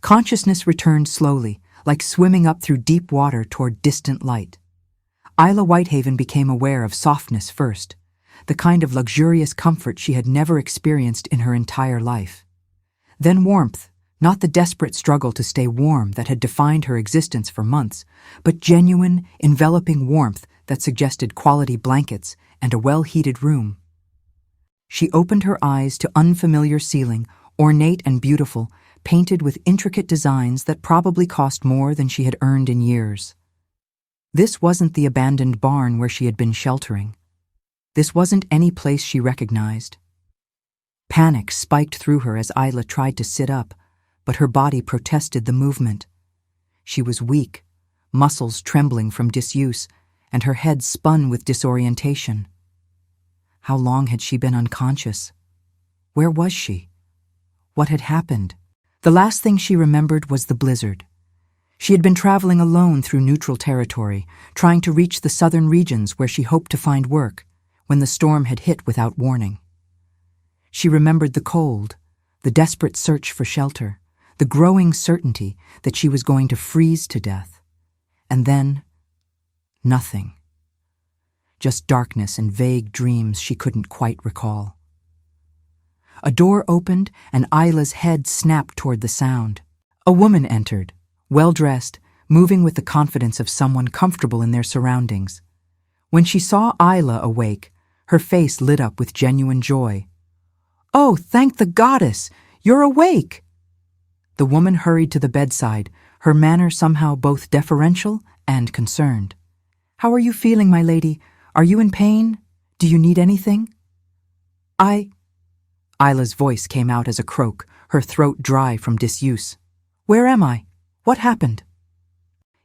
Consciousness returned slowly, like swimming up through deep water toward distant light. Isla Whitehaven became aware of softness first, the kind of luxurious comfort she had never experienced in her entire life. Then warmth, not the desperate struggle to stay warm that had defined her existence for months, but genuine, enveloping warmth that suggested quality blankets and a well-heated room. She opened her eyes to unfamiliar ceiling, ornate and beautiful, painted with intricate designs that probably cost more than she had earned in years. This wasn't the abandoned barn where she had been sheltering. This wasn't any place she recognized. Panic spiked through her as Isla tried to sit up, but her body protested the movement. She was weak, muscles trembling from disuse, and her head spun with disorientation. How long had she been unconscious? Where was she? What had happened? The last thing she remembered was the blizzard. She had been traveling alone through neutral territory, trying to reach the southern regions where she hoped to find work, when the storm had hit without warning. She remembered the cold, the desperate search for shelter, the growing certainty that she was going to freeze to death. And then, nothing. Just darkness and vague dreams she couldn't quite recall. A door opened and Isla's head snapped toward the sound. A woman entered, well-dressed, moving with the confidence of someone comfortable in their surroundings. When she saw Isla awake, her face lit up with genuine joy. "Oh, thank the goddess! You're awake!" The woman hurried to the bedside, her manner somehow both deferential and concerned. "How are you feeling, my lady? Are you in pain? Do you need anything?" Isla's voice came out as a croak, her throat dry from disuse. "Where am I? What happened?"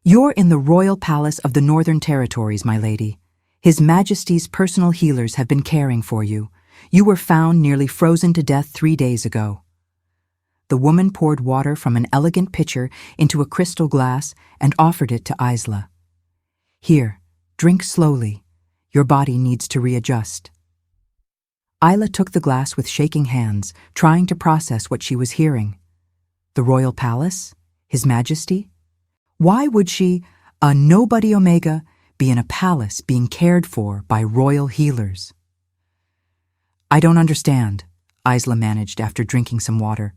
"You're in the royal palace of the Northern Territories, my lady. His Majesty's personal healers have been caring for you. You were found nearly frozen to death 3 days ago." The woman poured water from an elegant pitcher into a crystal glass and offered it to Isla. "Here, drink slowly. Your body needs to readjust." Isla took the glass with shaking hands, trying to process what she was hearing. The royal palace? His Majesty? Why would she, a nobody Omega, be in a palace being cared for by royal healers? "I don't understand," Isla managed after drinking some water.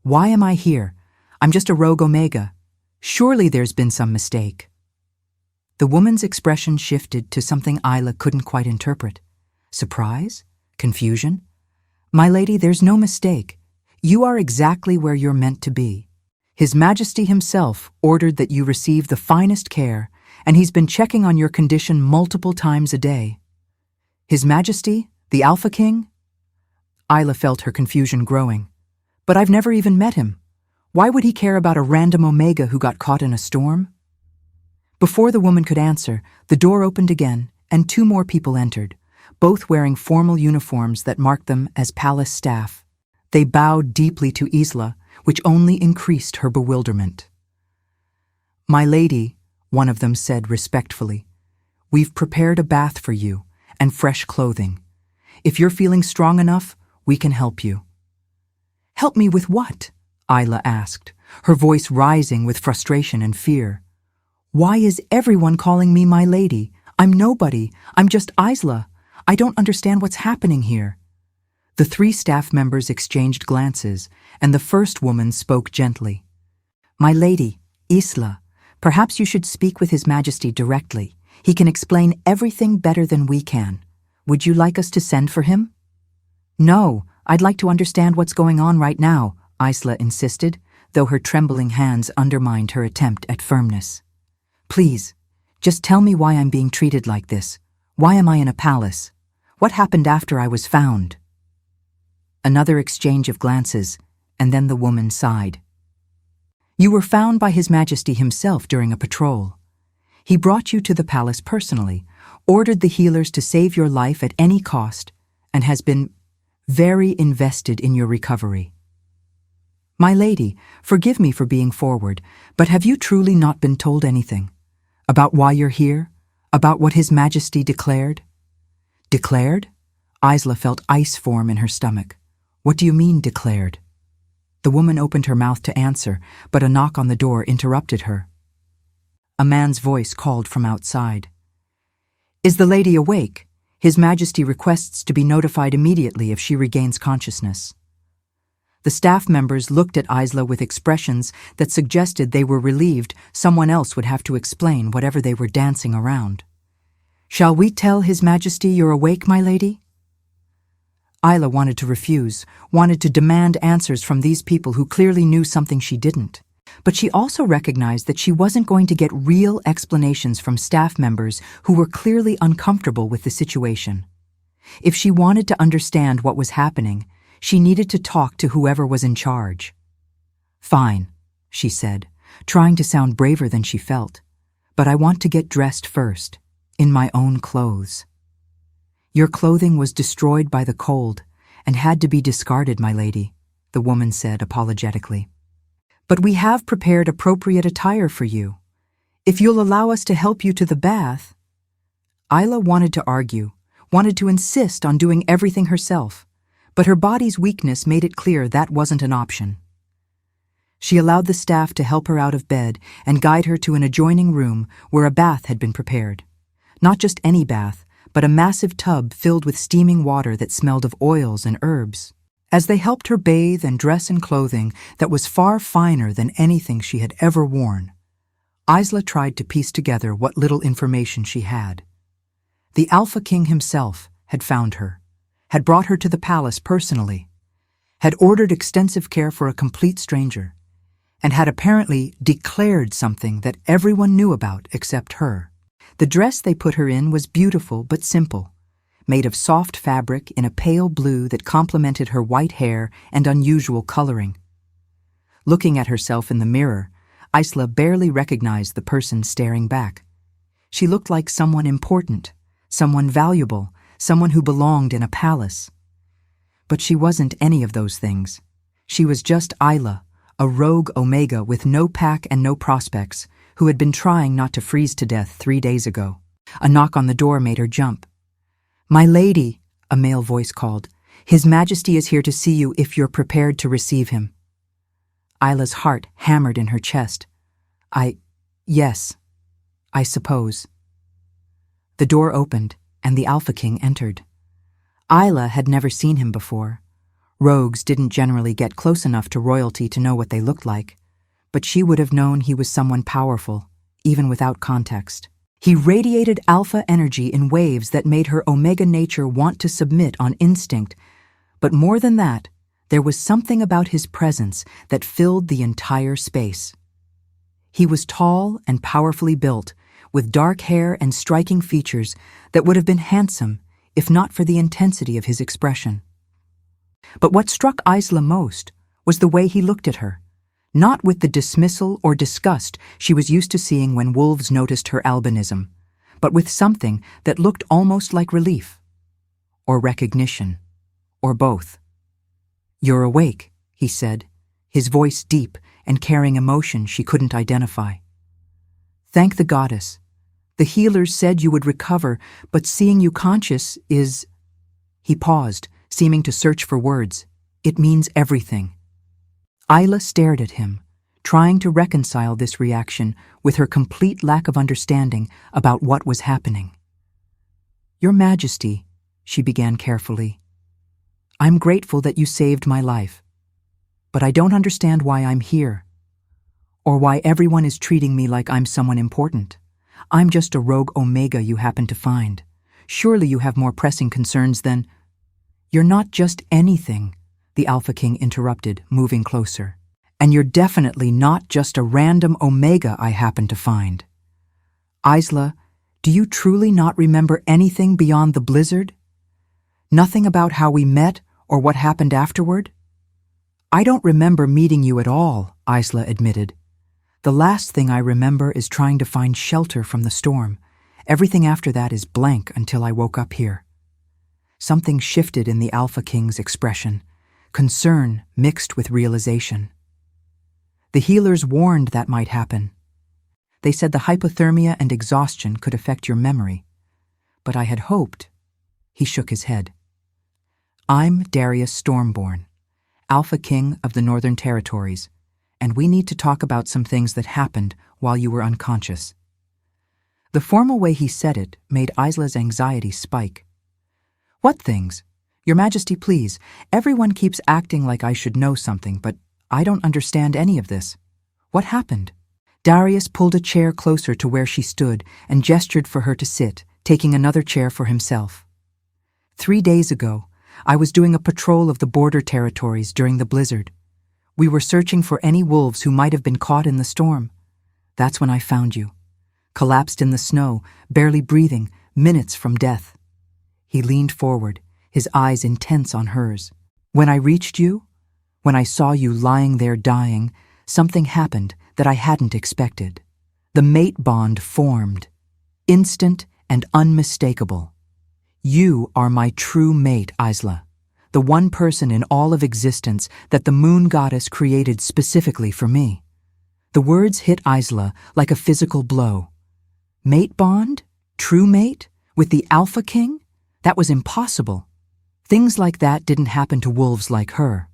"Why am I here? I'm just a rogue Omega. Surely there's been some mistake." The woman's expression shifted to something Isla couldn't quite interpret. Surprise? Confusion? "My lady, there's no mistake. You are exactly where you're meant to be. His Majesty himself ordered that you receive the finest care, and he's been checking on your condition multiple times a day." "His Majesty? The Alpha King?" Isla felt her confusion growing. "But I've never even met him. Why would he care about a random Omega who got caught in a storm?" Before the woman could answer, the door opened again, and 2 more people entered, both wearing formal uniforms that marked them as palace staff. They bowed deeply to Isla, which only increased her bewilderment. "My lady," one of them said respectfully, "we've prepared a bath for you and fresh clothing. If you're feeling strong enough, we can help you." "Help me with what?" Isla asked, her voice rising with frustration and fear. "Why is everyone calling me my lady? I'm nobody. I'm just Isla. I don't understand what's happening here." The 3 staff members exchanged glances, and the first woman spoke gently. "My lady, Isla, perhaps you should speak with His Majesty directly. He can explain everything better than we can. Would you like us to send for him?" "No, I'd like to understand what's going on right now," Isla insisted, though her trembling hands undermined her attempt at firmness. "Please, just tell me why I'm being treated like this. Why am I in a palace? What happened after I was found?" Another exchange of glances, and then the woman sighed. "You were found by His Majesty himself during a patrol. He brought you to the palace personally, ordered the healers to save your life at any cost, and has been very invested in your recovery. My lady, forgive me for being forward, but have you truly not been told anything? About why you're here? About what His Majesty declared?" "Declared?" Isla felt ice form in her stomach. "What do you mean, declared?" The woman opened her mouth to answer, but a knock on the door interrupted her. A man's voice called from outside. "Is the lady awake? His Majesty requests to be notified immediately if she regains consciousness." The staff members looked at Isla with expressions that suggested they were relieved someone else would have to explain whatever they were dancing around. "Shall we tell His Majesty you're awake, my lady?" Isla wanted to refuse, wanted to demand answers from these people who clearly knew something she didn't. But she also recognized that she wasn't going to get real explanations from staff members who were clearly uncomfortable with the situation. If she wanted to understand what was happening, she needed to talk to whoever was in charge. "Fine," she said, trying to sound braver than she felt. "But I want to get dressed first, in my own clothes." "Your clothing was destroyed by the cold and had to be discarded, my lady," the woman said apologetically. "But we have prepared appropriate attire for you. If you'll allow us to help you to the bath—" Isla wanted to argue, wanted to insist on doing everything herself, but her body's weakness made it clear that wasn't an option. She allowed the staff to help her out of bed and guide her to an adjoining room where a bath had been prepared. Not just any bath, but a massive tub filled with steaming water that smelled of oils and herbs. As they helped her bathe and dress in clothing that was far finer than anything she had ever worn, Isla tried to piece together what little information she had. The Alpha King himself had found her, had brought her to the palace personally, had ordered extensive care for a complete stranger, and had apparently declared something that everyone knew about except her. The dress they put her in was beautiful but simple, made of soft fabric in a pale blue that complemented her white hair and unusual coloring. Looking at herself in the mirror, Isla barely recognized the person staring back. She looked like someone important, someone valuable, someone who belonged in a palace. But she wasn't any of those things. She was just Isla, a rogue Omega with no pack and no prospects, who had been trying not to freeze to death 3 days ago. A knock on the door made her jump. "My lady," a male voice called, "His Majesty is here to see you if you're prepared to receive him." Isla's heart hammered in her chest. Yes, I suppose." The door opened, and the Alpha King entered. Isla had never seen him before. Rogues didn't generally get close enough to royalty to know what they looked like, but she would have known he was someone powerful, even without context. He radiated alpha energy in waves that made her Omega nature want to submit on instinct, but more than that, there was something about his presence that filled the entire space. He was tall and powerfully built, with dark hair and striking features that would have been handsome if not for the intensity of his expression. But what struck Isla most was the way he looked at her, not with the dismissal or disgust she was used to seeing when wolves noticed her albinism, but with something that looked almost like relief, or recognition, or both. "You're awake," he said, his voice deep and carrying emotion she couldn't identify. "Thank the goddess. The healers said you would recover, but seeing you conscious is—" He paused, seeming to search for words. "It means everything." Isla stared at him, trying to reconcile this reaction with her complete lack of understanding about what was happening. "Your Majesty," she began carefully, "I'm grateful that you saved my life, but I don't understand why I'm here, or why everyone is treating me like I'm someone important. I'm just a rogue Omega you happen to find. Surely you have more pressing concerns than—" "You're not just anything," the Alpha King interrupted, moving closer. "And you're definitely not just a random Omega I happen to find. Isla, do you truly not remember anything beyond the blizzard? Nothing about how we met or what happened afterward?" "I don't remember meeting you at all," Isla admitted. "The last thing I remember is trying to find shelter from the storm. Everything after that is blank until I woke up here." Something shifted in the Alpha King's expression, concern mixed with realization. "The healers warned that might happen. They said the hypothermia and exhaustion could affect your memory. But I had hoped—" He shook his head. "I'm Darius Stormborn, Alpha King of the Northern Territories, and we need to talk about some things that happened while you were unconscious." The formal way he said it made Isla's anxiety spike. "What things? Your Majesty, please. Everyone keeps acting like I should know something, but I don't understand any of this. What happened?" Darius pulled a chair closer to where she stood and gestured for her to sit, taking another chair for himself. 3 days ago, I was doing a patrol of the border territories during the blizzard. We were searching for any wolves who might have been caught in the storm. That's when I found you, collapsed in the snow, barely breathing, minutes from death." He leaned forward, his eyes intense on hers. "When I reached you, when I saw you lying there dying, something happened that I hadn't expected. The mate bond formed, instant and unmistakable. You are my true mate, Isla, the one person in all of existence that the moon goddess created specifically for me." The words hit Isla like a physical blow. Mate bond? True mate? With the Alpha King? That was impossible. Things like that didn't happen to wolves like her.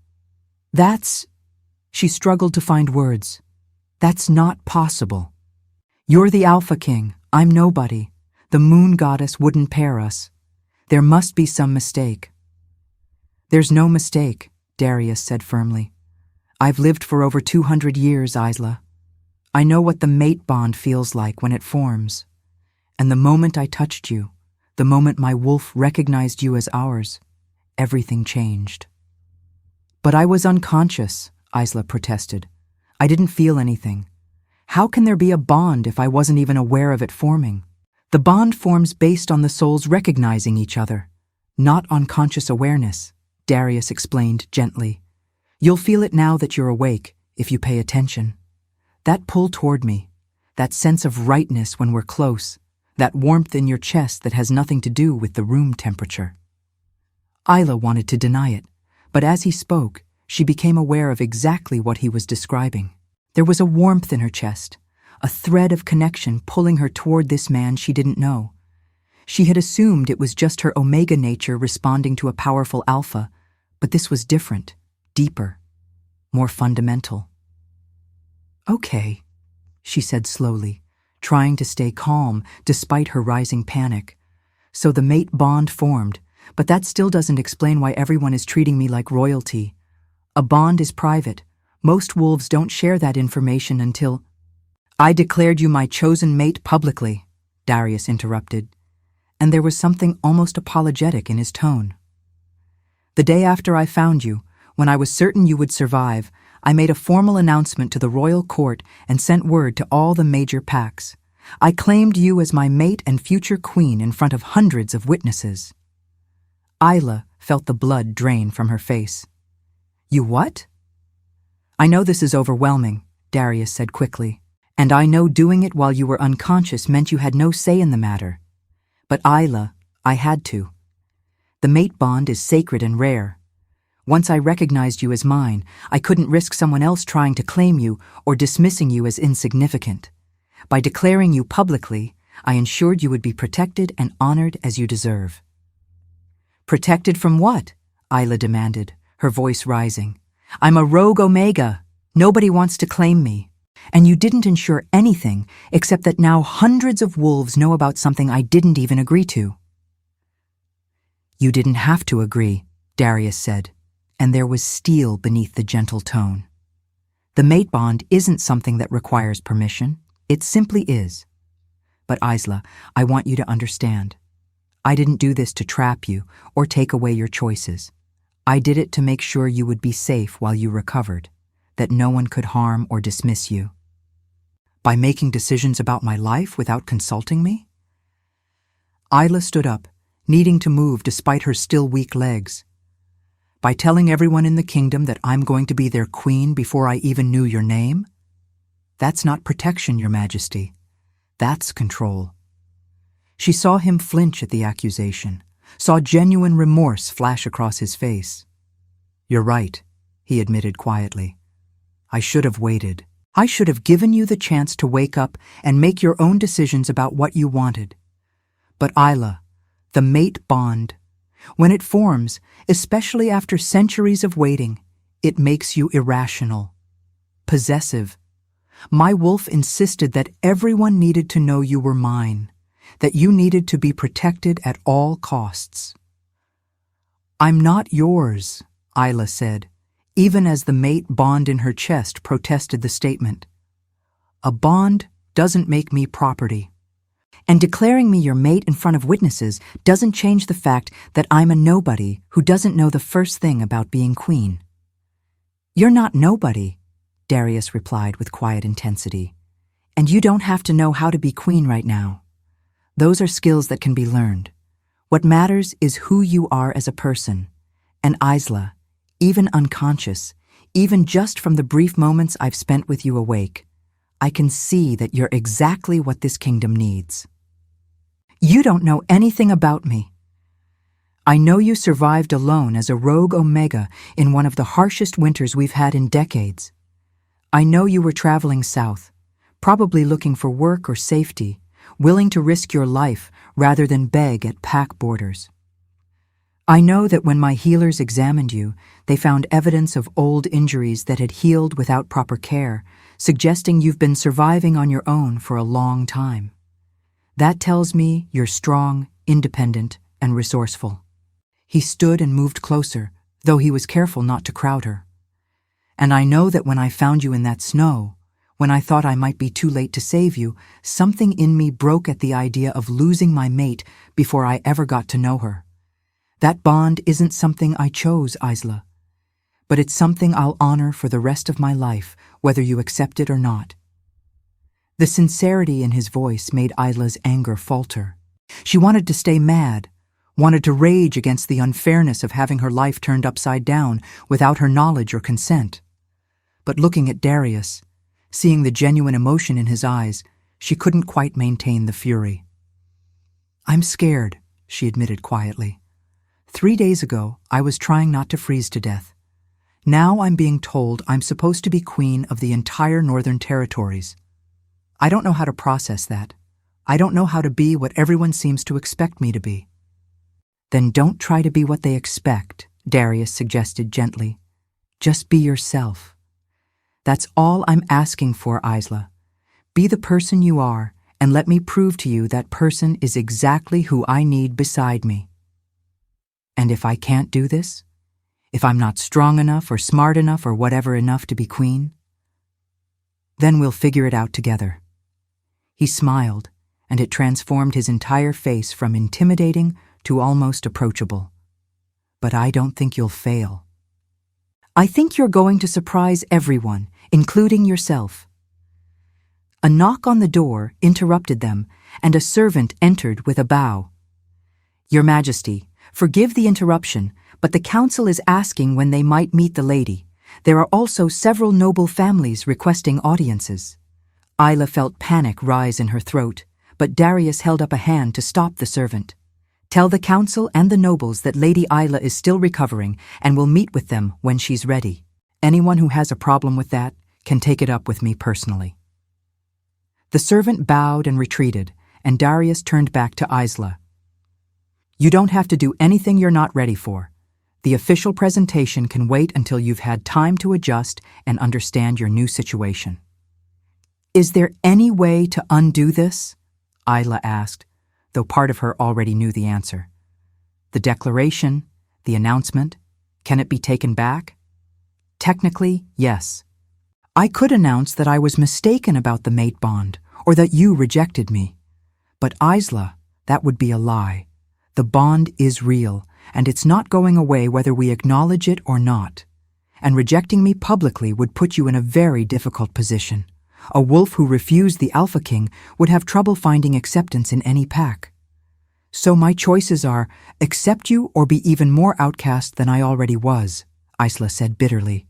She struggled to find words. "That's not possible. You're the Alpha King, I'm nobody. The moon goddess wouldn't pair us. There must be some mistake." "There's no mistake," Darius said firmly. "I've lived for over 200 years, Isla. I know what the mate bond feels like when it forms. And the moment I touched you, the moment my wolf recognized you as ours, everything changed." "But I was unconscious," Isla protested. "I didn't feel anything. How can there be a bond if I wasn't even aware of it forming?" "The bond forms based on the souls recognizing each other, not on conscious awareness," Darius explained gently. "You'll feel it now that you're awake, if you pay attention. That pull toward me, that sense of rightness when we're close, that warmth in your chest that has nothing to do with the room temperature." Isla wanted to deny it, but as he spoke, she became aware of exactly what he was describing. There was a warmth in her chest, a thread of connection pulling her toward this man she didn't know. She had assumed it was just her Omega nature responding to a powerful Alpha, but this was different, deeper, more fundamental. "Okay," she said slowly, trying to stay calm despite her rising panic. "So the mate bond formed, but that still doesn't explain why everyone is treating me like royalty. A bond is private. Most wolves don't share that information until—" "I declared you my chosen mate publicly," Darius interrupted, and there was something almost apologetic in his tone. "The day after I found you, when I was certain you would survive, I made a formal announcement to the royal court and sent word to all the major packs. I claimed you as my mate and future queen in front of hundreds of witnesses." Isla felt the blood drain from her face. "You what?" "I know this is overwhelming," Darius said quickly, "and I know doing it while you were unconscious meant you had no say in the matter. But Isla, I had to. The mate bond is sacred and rare. Once I recognized you as mine, I couldn't risk someone else trying to claim you or dismissing you as insignificant. By declaring you publicly, I ensured you would be protected and honored as you deserve." "Protected from what?" Isla demanded, her voice rising. "I'm a rogue Omega. Nobody wants to claim me. And you didn't ensure anything except that now hundreds of wolves know about something I didn't even agree to." "You didn't have to agree," Darius said, and there was steel beneath the gentle tone. "The mate bond isn't something that requires permission. It simply is. But Isla, I want you to understand. I didn't do this to trap you or take away your choices. I did it to make sure you would be safe while you recovered, that no one could harm or dismiss you." "By making decisions about my life without consulting me?" Isla stood up, needing to move despite her still weak legs. "By telling everyone in the kingdom that I'm going to be their queen before I even knew your name? That's not protection, Your Majesty. That's control." She saw him flinch at the accusation, saw genuine remorse flash across his face. "You're right," he admitted quietly. "I should have waited. I should have given you the chance to wake up and make your own decisions about what you wanted. But Isla, the mate bond, when it forms, especially after centuries of waiting, It makes you irrational, possessive. My wolf insisted that everyone needed to know you were mine, that you needed to be protected at all costs. I'm not yours, Isla said, even as the mate bond in her chest protested the statement. A bond doesn't make me property. And declaring me your mate in front of witnesses doesn't change the fact that I'm a nobody who doesn't know the first thing about being queen. You're not nobody, Darius replied with quiet intensity. And you don't have to know how to be queen right now. Those are skills that can be learned. What matters is who you are as a person. And Isla, even unconscious, even just from the brief moments I've spent with you awake, I can see that you're exactly what this kingdom needs. You don't know anything about me. I know you survived alone as a rogue Omega in one of the harshest winters we've had in decades. I know you were traveling south, probably looking for work or safety, willing to risk your life rather than beg at pack borders. I know that when my healers examined you, they found evidence of old injuries that had healed without proper care, suggesting you've been surviving on your own for a long time. That tells me you're strong, independent, and resourceful. He stood and moved closer, though he was careful not to crowd her. And I know that when I found you in that snow, when I thought I might be too late to save you, something in me broke at the idea of losing my mate before I ever got to know her. That bond isn't something I chose, Isla, but it's something I'll honor for the rest of my life, whether you accept it or not. The sincerity in his voice made Isla's anger falter. She wanted to stay mad, wanted to rage against the unfairness of having her life turned upside down without her knowledge or consent. But looking at Darius, seeing the genuine emotion in his eyes, she couldn't quite maintain the fury. I'm scared, she admitted quietly. 3 days ago, I was trying not to freeze to death. Now I'm being told I'm supposed to be queen of the entire Northern Territories. I don't know how to process that. I don't know how to be what everyone seems to expect me to be. Then don't try to be what they expect, Darius suggested gently. Just be yourself. That's all I'm asking for, Isla. Be the person you are, and let me prove to you that person is exactly who I need beside me. And if I can't do this, if I'm not strong enough or smart enough or whatever enough to be queen, then we'll figure it out together. He smiled, and it transformed his entire face from intimidating to almost approachable. But I don't think you'll fail. I think you're going to surprise everyone, including yourself. A knock on the door interrupted them, and a servant entered with a bow. Your Majesty, forgive the interruption, but the council is asking when they might meet the lady. There are also several noble families requesting audiences. Isla felt panic rise in her throat, but Darius held up a hand to stop the servant. Tell the council and the nobles that Lady Isla is still recovering and will meet with them when she's ready. Anyone who has a problem with that can take it up with me personally. The servant bowed and retreated, and Darius turned back to Isla. You don't have to do anything you're not ready for. The official presentation can wait until you've had time to adjust and understand your new situation. Is there any way to undo this? Isla asked, though part of her already knew the answer. The declaration, the announcement, can it be taken back? Technically, yes. I could announce that I was mistaken about the mate bond, or that you rejected me. But Isla, that would be a lie. The bond is real, and it's not going away whether we acknowledge it or not. And rejecting me publicly would put you in a very difficult position. A wolf who refused the Alpha King would have trouble finding acceptance in any pack. So my choices are accept you or be even more outcast than I already was, Isla said bitterly.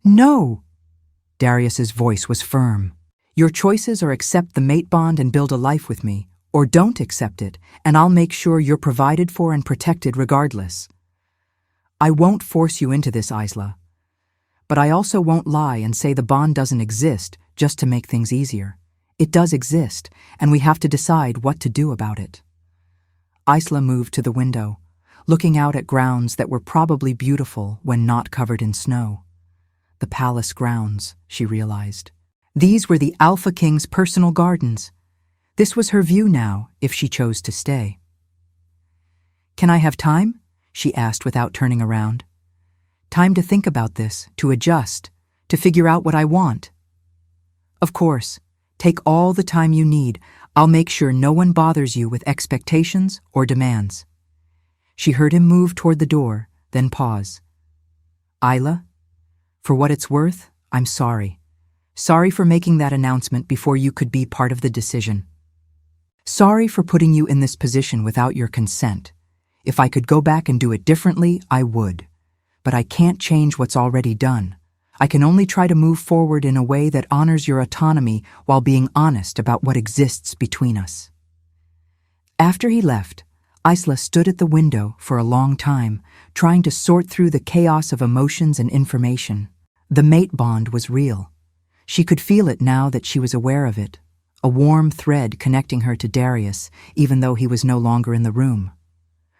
No! Darius's voice was firm. Your choices are accept the mate bond and build a life with me, or don't accept it, and I'll make sure you're provided for and protected regardless. I won't force you into this, Isla. But I also won't lie and say the bond doesn't exist just to make things easier. It does exist, and we have to decide what to do about it. Isla moved to the window, looking out at grounds that were probably beautiful when not covered in snow. The palace grounds, she realized. These were the Alpha King's personal gardens. This was her view now, if she chose to stay. "Can I have time?" she asked without turning around. "Time to think about this, to adjust, to figure out what I want." "Of course. Take all the time you need. I'll make sure no one bothers you with expectations or demands." She heard him move toward the door, then pause. "Isla, for what it's worth, I'm sorry. Sorry for making that announcement before you could be part of the decision. Sorry for putting you in this position without your consent. If I could go back and do it differently, I would. But I can't change what's already done. I can only try to move forward in a way that honors your autonomy while being honest about what exists between us." After he left, Isla stood at the window for a long time, trying to sort through the chaos of emotions and information. The mate bond was real. She could feel it now that she was aware of it, a warm thread connecting her to Darius, even though he was no longer in the room.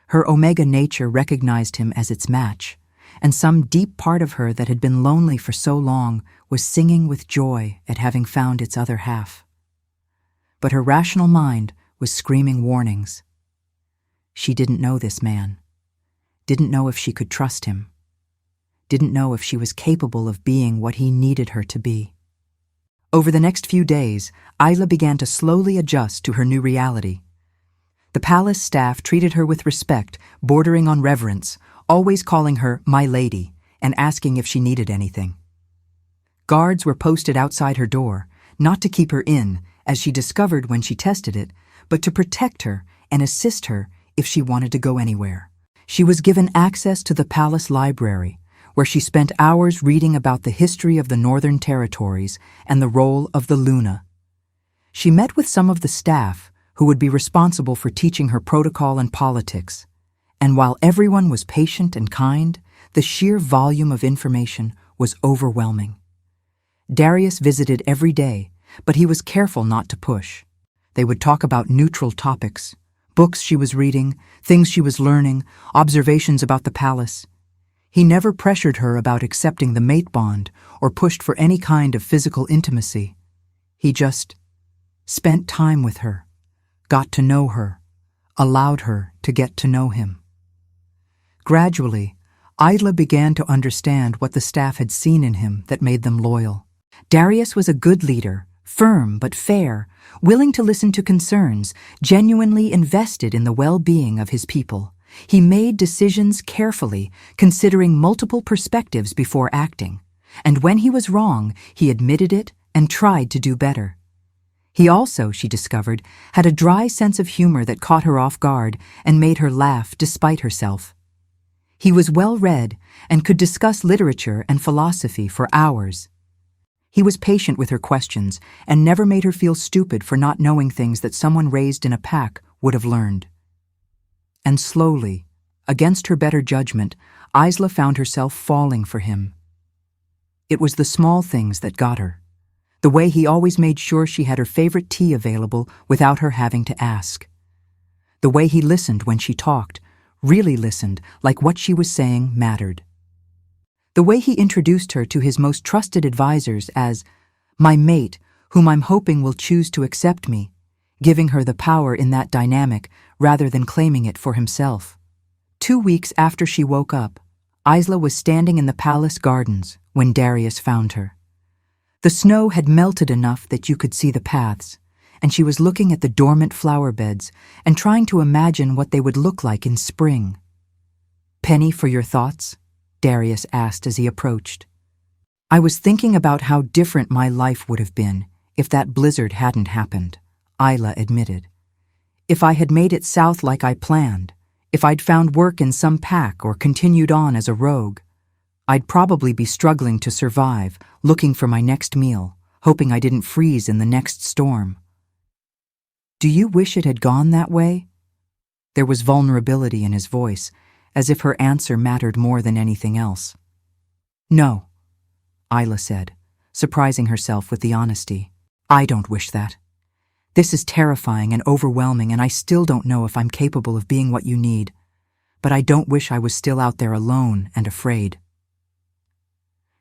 Her Omega nature recognized him as its match, and some deep part of her that had been lonely for so long was singing with joy at having found its other half. But her rational mind was screaming warnings. She didn't know this man, didn't know if she could trust him, didn't know if she was capable of being what he needed her to be. Over the next few days, Isla began to slowly adjust to her new reality. The palace staff treated her with respect, bordering on reverence, always calling her "my lady" and asking if she needed anything. Guards were posted outside her door, not to keep her in, as she discovered when she tested it, but to protect her and assist her if she wanted to go anywhere. She was given access to the palace library, where she spent hours reading about the history of the Northern Territories and the role of the Luna. She met with some of the staff who would be responsible for teaching her protocol and politics, and while everyone was patient and kind, the sheer volume of information was overwhelming. Darius visited every day, but he was careful not to push. They would talk about neutral topics, books she was reading, things she was learning, observations about the palace. He never pressured her about accepting the mate bond or pushed for any kind of physical intimacy. He just spent time with her, got to know her, allowed her to get to know him. Gradually, Isla began to understand what the staff had seen in him that made them loyal. Darius was a good leader, firm but fair, willing to listen to concerns, genuinely invested in the well-being of his people. He made decisions carefully, considering multiple perspectives before acting, and when he was wrong, he admitted it and tried to do better. He also, she discovered, had a dry sense of humor that caught her off guard and made her laugh despite herself. He was well-read and could discuss literature and philosophy for hours. He was patient with her questions and never made her feel stupid for not knowing things that someone raised in a pack would have learned. And slowly, against her better judgment, Isla found herself falling for him. It was the small things that got her. The way he always made sure she had her favorite tea available without her having to ask. The way he listened when she talked, really listened, like what she was saying mattered. The way he introduced her to his most trusted advisors as "my mate, whom I'm hoping will choose to accept me," giving her the power in that dynamic rather than claiming it for himself. 2 weeks after she woke up, Isla was standing in the palace gardens when Darius found her. The snow had melted enough that you could see the paths, and she was looking at the dormant flower beds and trying to imagine what they would look like in spring. "Penny, for your thoughts?" Darius asked as he approached. "I was thinking about how different my life would have been if that blizzard hadn't happened," Isla admitted. "If I had made it south like I planned, if I'd found work in some pack or continued on as a rogue, I'd probably be struggling to survive, looking for my next meal, hoping I didn't freeze in the next storm." "Do you wish it had gone that way?" There was vulnerability in his voice, as if her answer mattered more than anything else. "No," Isla said, surprising herself with the honesty. "I don't wish that. This is terrifying and overwhelming, and I still don't know if I'm capable of being what you need. But I don't wish I was still out there alone and afraid."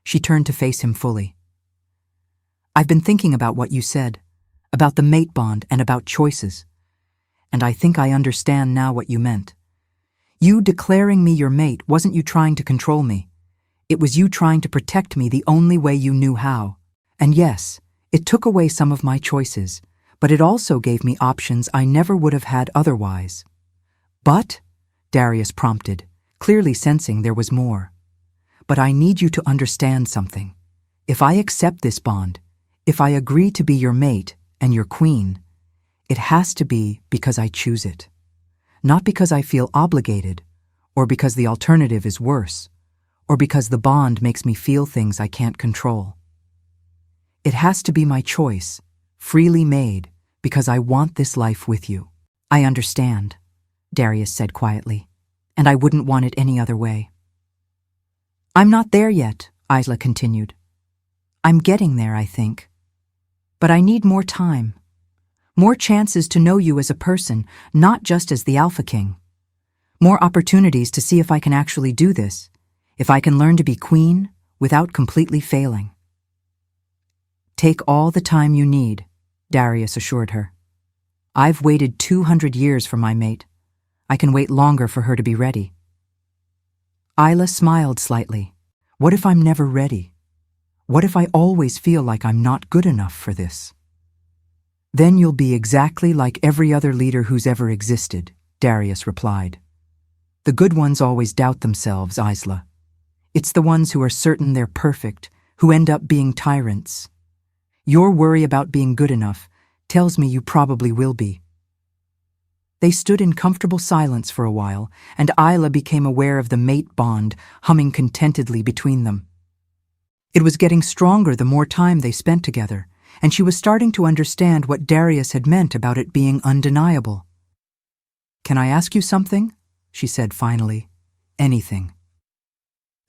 She turned to face him fully. I've been thinking about what you said, about the mate bond and about choices. And I think I understand now what you meant. You declaring me your mate wasn't you trying to control me. It was you trying to protect me the only way you knew how. And yes, it took away some of my choices, but it also gave me options I never would have had otherwise. But, Darius prompted, clearly sensing there was more. But I need you to understand something. If I accept this bond, if I agree to be your mate and your queen, it has to be because I choose it. Not because I feel obligated, or because the alternative is worse, or because the bond makes me feel things I can't control. It has to be my choice, freely made, because I want this life with you. I understand, Darius said quietly, and I wouldn't want it any other way. I'm not there yet, Isla continued. I'm getting there, I think. But I need more time. More chances to know you as a person, not just as the Alpha King. More opportunities to see if I can actually do this, if I can learn to be queen without completely failing. Take all the time you need, Darius assured her. I've waited 200 years for my mate. I can wait longer for her to be ready. Isla smiled slightly. What if I'm never ready? What if I always feel like I'm not good enough for this? Then you'll be exactly like every other leader who's ever existed, Darius replied. The good ones always doubt themselves, Isla. It's the ones who are certain they're perfect, who end up being tyrants. Your worry about being good enough tells me you probably will be. They stood in comfortable silence for a while, and Isla became aware of the mate bond humming contentedly between them. It was getting stronger the more time they spent together, and she was starting to understand what Darius had meant about it being undeniable. Can I ask you something? She said finally. Anything.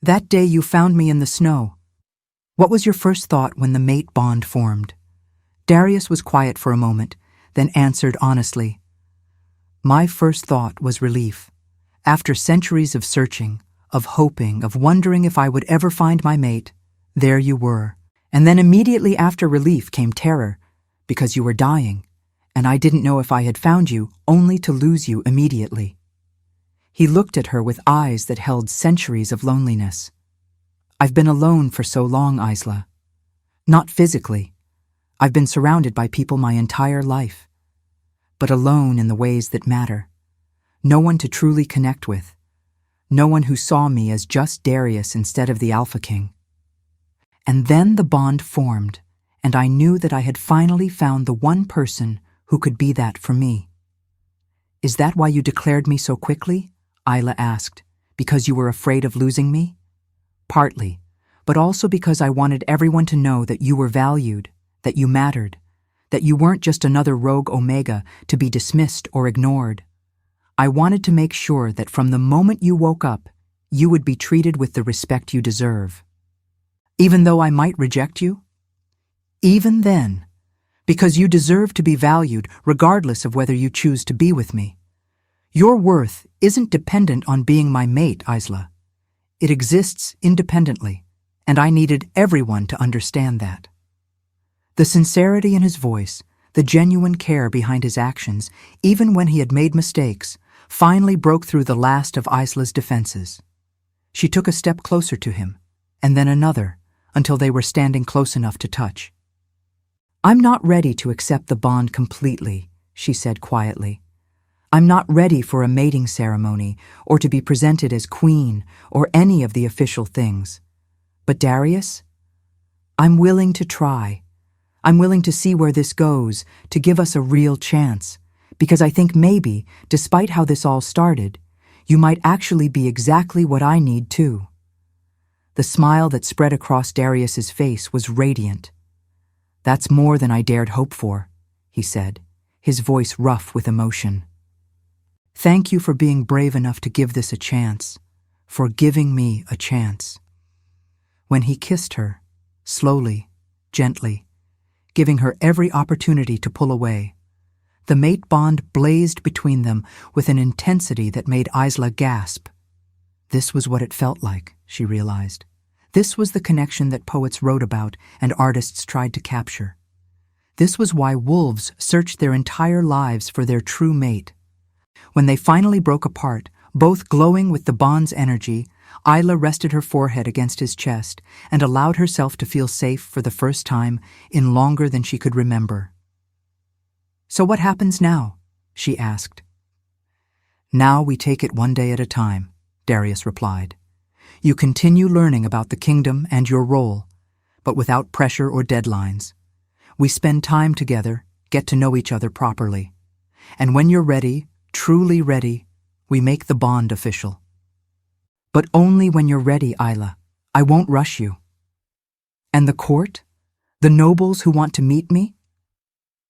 That day you found me in the snow. What was your first thought when the mate bond formed? Darius was quiet for a moment, then answered honestly. My first thought was relief. After centuries of searching, of hoping, of wondering if I would ever find my mate, there you were. And then immediately after relief came terror, because you were dying, and I didn't know if I had found you, only to lose you immediately. He looked at her with eyes that held centuries of loneliness. I've been alone for so long, Isla. Not physically. I've been surrounded by people my entire life. But alone in the ways that matter. No one to truly connect with. No one who saw me as just Darius instead of the Alpha King. And then the bond formed, and I knew that I had finally found the one person who could be that for me. Is that why you declared me so quickly? Isla asked. Because you were afraid of losing me? Partly, but also because I wanted everyone to know that you were valued, that you mattered, that you weren't just another rogue Omega to be dismissed or ignored. I wanted to make sure that from the moment you woke up, you would be treated with the respect you deserve. Even though I might reject you? Even then, because you deserve to be valued regardless of whether you choose to be with me. Your worth isn't dependent on being my mate, Isla. It exists independently, and I needed everyone to understand that. The sincerity in his voice, the genuine care behind his actions, even when he had made mistakes, finally broke through the last of Isla's defenses. She took a step closer to him, and then another, until they were standing close enough to touch. I'm not ready to accept the bond completely, she said quietly. I'm not ready for a mating ceremony or to be presented as queen or any of the official things. But Darius, I'm willing to try. I'm willing to see where this goes, to give us a real chance, because I think maybe, despite how this all started, you might actually be exactly what I need too. The smile that spread across Darius's face was radiant. That's more than I dared hope for, he said, his voice rough with emotion. Thank you for being brave enough to give this a chance, for giving me a chance. When he kissed her, slowly, gently, giving her every opportunity to pull away, the mate bond blazed between them with an intensity that made Isla gasp. This was what it felt like, she realized. This was the connection that poets wrote about and artists tried to capture. This was why wolves searched their entire lives for their true mate. When they finally broke apart, both glowing with the bond's energy, Isla rested her forehead against his chest and allowed herself to feel safe for the first time in longer than she could remember. "So what happens now?" she asked. "Now we take it one day at a time," Darius replied. "You continue learning about the kingdom and your role, but without pressure or deadlines. We spend time together, get to know each other properly. And when you're ready, truly ready, we make the bond official. But only when you're ready, Isla. I won't rush you." "And the court? The nobles who want to meet me?"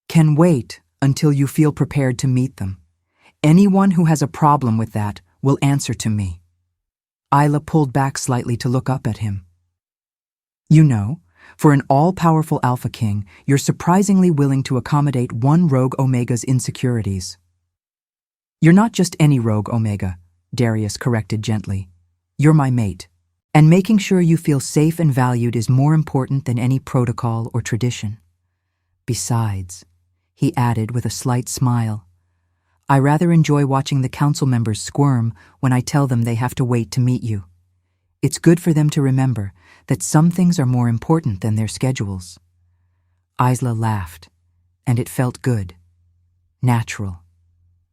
"Can wait until you feel prepared to meet them. Anyone who has a problem with that will answer to me." Isla pulled back slightly to look up at him. "You know, for an all-powerful Alpha King, you're surprisingly willing to accommodate one Rogue Omega's insecurities." "You're not just any Rogue Omega," Darius corrected gently. "You're my mate. And making sure you feel safe and valued is more important than any protocol or tradition. Besides," he added with a slight smile, "I rather enjoy watching the council members squirm when I tell them they have to wait to meet you. It's good for them to remember that some things are more important than their schedules." Isla laughed, and it felt good. Natural.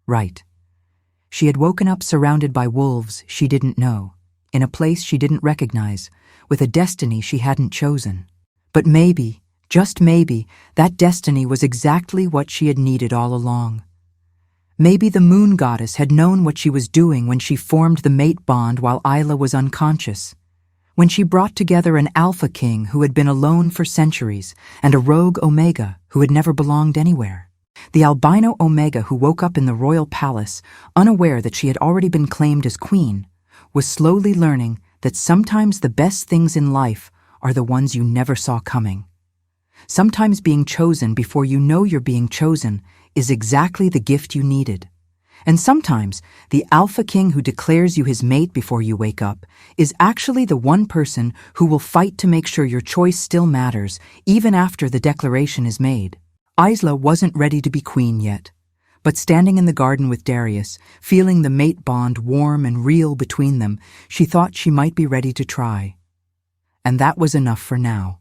Right. She had woken up surrounded by wolves she didn't know, in a place she didn't recognize, with a destiny she hadn't chosen. But maybe, just maybe, that destiny was exactly what she had needed all along. Maybe the moon goddess had known what she was doing when she formed the mate bond while Isla was unconscious, when she brought together an Alpha King who had been alone for centuries and a Rogue Omega who had never belonged anywhere. The Albino Omega who woke up in the royal palace, unaware that she had already been claimed as queen, was slowly learning that sometimes the best things in life are the ones you never saw coming. Sometimes being chosen before you know you're being chosen is exactly the gift you needed. And sometimes the Alpha King who declares you his mate before you wake up is actually the one person who will fight to make sure your choice still matters even after the declaration is made. Isla wasn't ready to be queen yet, but standing in the garden with Darius, feeling the mate bond warm and real between them, she thought she might be ready to try. And that was enough for now.